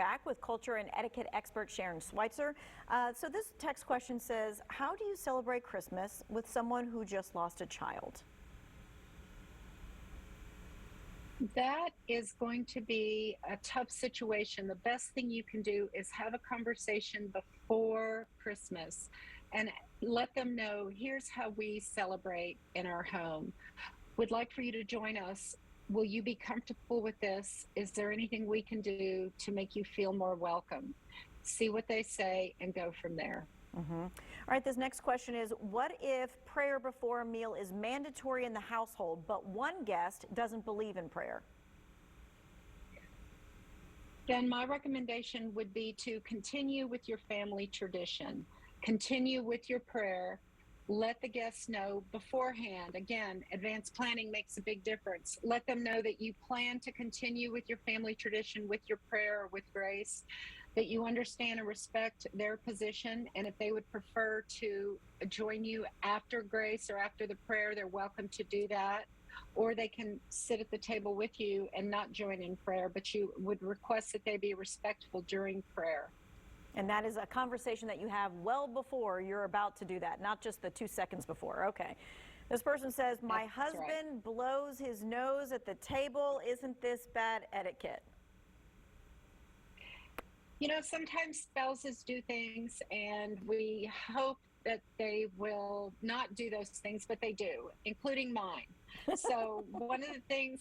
back with culture and etiquette expert Sharon Schweitzer. So this text question says, how do you celebrate Christmas with someone who just lost a child? That is going to be a tough situation. The best thing you can do is have a conversation before Christmas and let them know, here's how we celebrate in our home. We'd like for you to join us. Will you be comfortable with this? Is there anything we can do to make you feel more welcome? See what they say and go from there. All right, this next question is, what if prayer before a meal is mandatory in the household, but one guest doesn't believe in prayer? Then my recommendation would be to continue with your family tradition. Continue with your prayer. Let the guests know beforehand. Again, advanced planning makes a big difference. Let them know that you plan to continue with your family tradition, with your prayer, with grace, that you understand and respect their position. And if they would prefer to join you after grace or after the prayer, they're welcome to do that. Or they can sit at the table with you and not join in prayer, but you would request that they be respectful during prayer. And that is a conversation that you have well before you're about to do that, not just the 2 seconds before. Okay. This person says, my husband blows his nose at the table. Isn't this bad etiquette? You know, sometimes spouses do things and we hope that they will not do those things, but they do, including mine. So one of the things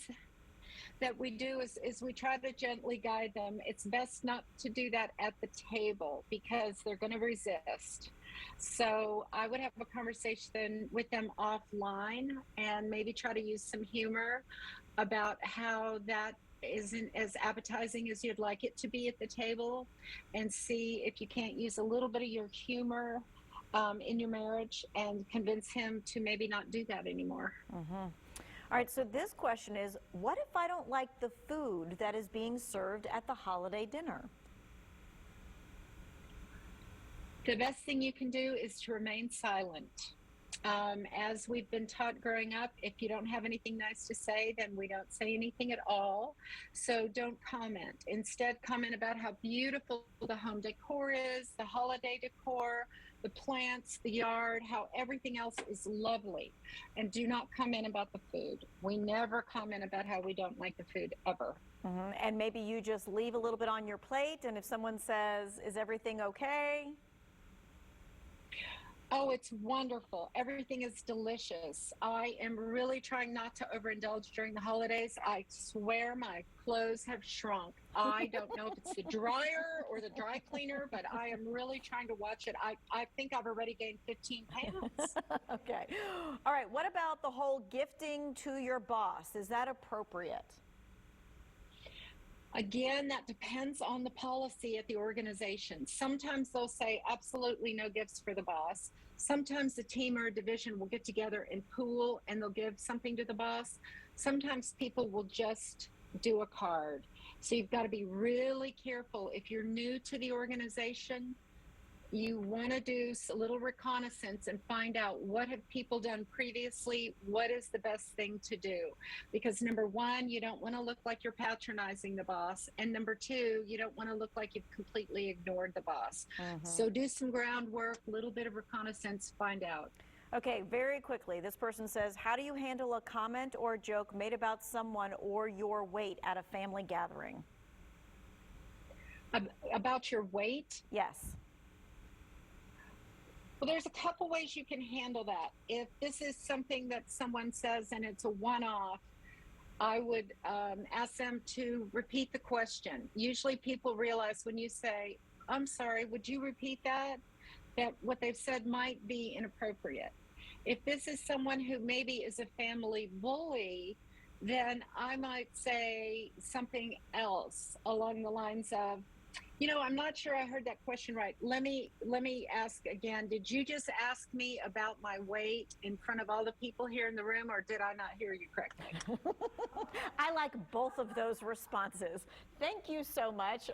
that we do is we try to gently guide them. It's best not to do that at the table because they're going to resist. So I would have a conversation with them offline and maybe try to use some humor about how that isn't as appetizing as you'd like it to be at the table, and see if you can't use a little bit of your humor in your marriage and convince him to maybe not do that anymore. All right, so this question is, what if I don't like the food that is being served at the holiday dinner? The best thing you can do is to remain silent. As we've been taught growing up, if you don't have anything nice to say, then we don't say anything at all. So don't comment. Instead, comment about how beautiful the home decor is, the holiday decor, the plants, the yard, how everything else is lovely. And do not comment about the food. We never comment about how we don't like the food, ever. And maybe you just leave a little bit on your plate, and if someone says, is everything okay? Oh, it's wonderful. Everything is delicious. I am really trying not to overindulge during the holidays. I swear my clothes have shrunk. I don't know if it's the dryer or the dry cleaner, but I am really trying to watch it. I think I've already gained 15 pounds. Okay. All right. What about the whole gifting to your boss? Is that appropriate? Again, that depends on the policy at the organization. Sometimes they'll say absolutely no gifts for the boss. Sometimes the team or division will get together and pool and they'll give something to the boss. Sometimes people will just do a card. So you've got to be really careful. If you're new to the organization, you want to do a little reconnaissance and find out what have people done previously, what is the best thing to do. Because number one, you don't want to look like you're patronizing the boss. And number two, you don't want to look like you've completely ignored the boss. So do some groundwork, a little bit of reconnaissance, find out. Okay, very quickly, this person says, how do you handle a comment or a joke made about someone or your weight at a family gathering? About your weight? Yes. Well, there's a couple ways you can handle that. If this is something that someone says and it's a one-off, I would ask them to repeat the question. Usually people realize when you say, I'm sorry, would you repeat that? That what they've said might be inappropriate. If this is someone who maybe is a family bully, then I might say something else along the lines of, You know, I'm not sure I heard that question right. Let me ask again. Did you just ask me about my weight in front of all the people here in the room, or did I not hear you correctly? I like both of those responses. Thank you so much.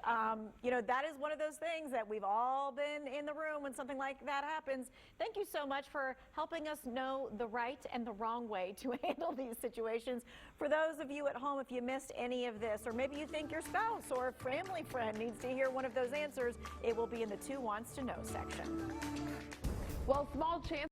You know, that is one of those things that we've all been in the room when something like that happens. Thank you so much for helping us know the right and the wrong way to handle these situations. For those of you at home, if you missed any of this, or maybe you think your spouse or family friend needs to hear one of those answers, it will be in the Two Wants to Know section. Well, small chance